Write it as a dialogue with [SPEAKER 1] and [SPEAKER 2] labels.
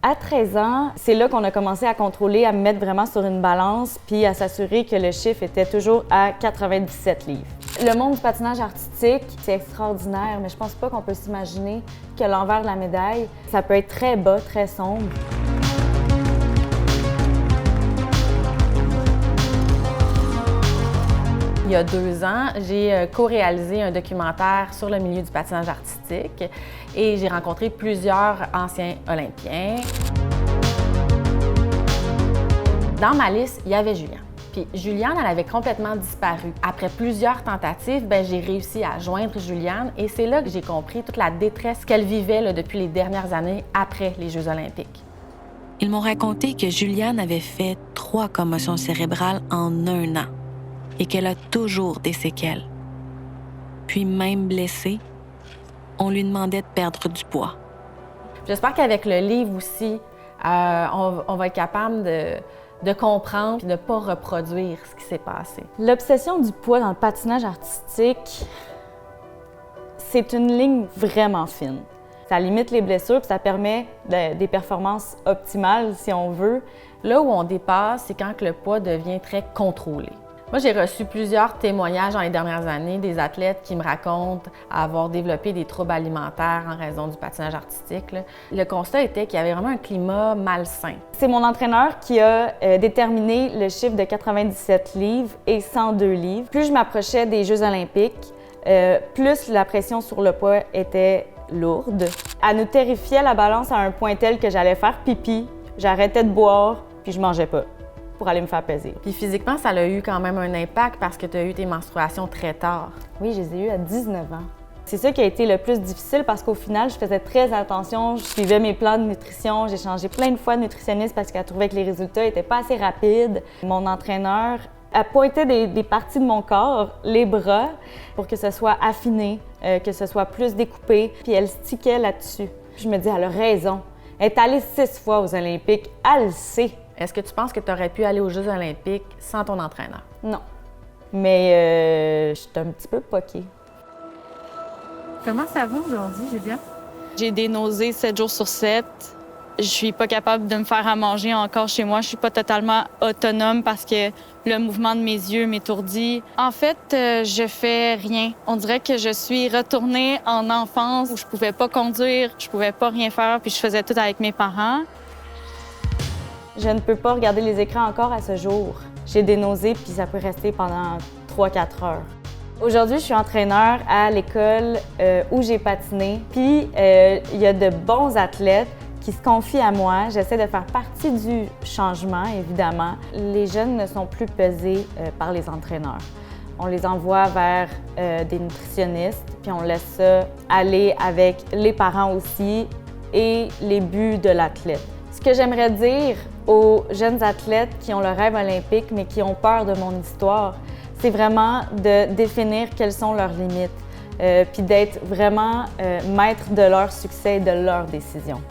[SPEAKER 1] À 13 ans, c'est là qu'on a commencé à contrôler, à me mettre vraiment sur une balance puis à s'assurer que le chiffre était toujours à 97 livres. Le monde du patinage artistique, c'est extraordinaire, mais je pense pas qu'on peut s'imaginer que l'envers de la médaille, ça peut être très bas, très sombre.
[SPEAKER 2] Il y a 2 ans, j'ai co-réalisé un documentaire sur le milieu du patinage artistique et j'ai rencontré plusieurs anciens Olympiens. Dans ma liste, il y avait Juliane. Puis Juliane, elle avait complètement disparu. Après plusieurs tentatives, j'ai réussi à joindre Juliane et c'est là que j'ai compris toute la détresse qu'elle vivait là, depuis les dernières années après les Jeux olympiques.
[SPEAKER 3] Ils m'ont raconté que Juliane avait fait 3 commotions cérébrales en 1 an et qu'elle a toujours des séquelles. Puis même blessée, on lui demandait de perdre du poids.
[SPEAKER 2] J'espère qu'avec le livre aussi, on va être capable de comprendre et de ne pas reproduire ce qui s'est passé.
[SPEAKER 1] L'obsession du poids dans le patinage artistique, c'est une ligne vraiment fine. Ça limite les blessures et ça permet des performances optimales, si on veut.
[SPEAKER 2] Là où on dépasse, c'est quand le poids devient très contrôlé. Moi, j'ai reçu plusieurs témoignages dans les dernières années des athlètes qui me racontent avoir développé des troubles alimentaires en raison du patinage artistique. Le constat était qu'il y avait vraiment un climat malsain.
[SPEAKER 1] C'est mon entraîneur qui a déterminé le chiffre de 97 livres et 102 livres. Plus je m'approchais des Jeux olympiques, plus la pression sur le poids était lourde. Elle nous terrifiait la balance à un point tel que j'allais faire pipi, j'arrêtais de boire, puis je mangeais pas pour aller me faire plaisir.
[SPEAKER 2] Puis physiquement, ça a eu quand même un impact parce que tu as eu tes menstruations très tard.
[SPEAKER 1] Oui, je les ai eues à 19 ans. C'est ça qui a été le plus difficile parce qu'au final, je faisais très attention, je suivais mes plans de nutrition, j'ai changé plein de fois de nutritionniste parce qu'elle trouvait que les résultats n'étaient pas assez rapides. Mon entraîneur, elle pointait des parties de mon corps, les bras, pour que ce soit affiné, que ce soit plus découpé, puis elle stickait là-dessus. Je me dis, elle a raison. Elle est allée 6 fois aux Olympiques, elle le sait.
[SPEAKER 2] Est-ce que tu penses que tu aurais pu aller aux Jeux olympiques sans ton entraîneur?
[SPEAKER 1] Non. Mais je suis un petit peu poquée.
[SPEAKER 4] Comment ça va aujourd'hui, Julia?
[SPEAKER 5] J'ai des nausées 7 jours sur 7. Je suis pas capable de me faire à manger encore chez moi. Je suis pas totalement autonome parce que le mouvement de mes yeux m'étourdit. En fait, je fais rien. On dirait que je suis retournée en enfance où je pouvais pas conduire, je pouvais pas rien faire, puis je faisais tout avec mes parents.
[SPEAKER 1] Je ne peux pas regarder les écrans encore à ce jour. J'ai des nausées, puis ça peut rester pendant 3-4 heures. Aujourd'hui, je suis entraîneur à l'école où j'ai patiné. Puis, il y a de bons athlètes qui se confient à moi. J'essaie de faire partie du changement, évidemment. Les jeunes ne sont plus pesés par les entraîneurs. On les envoie vers des nutritionnistes, puis on laisse ça aller avec les parents aussi et les buts de l'athlète. Ce que j'aimerais dire aux jeunes athlètes qui ont le rêve olympique mais qui ont peur de mon histoire, c'est vraiment de définir quelles sont leurs limites, puis d'être vraiment maître de leur succès et de leurs décisions.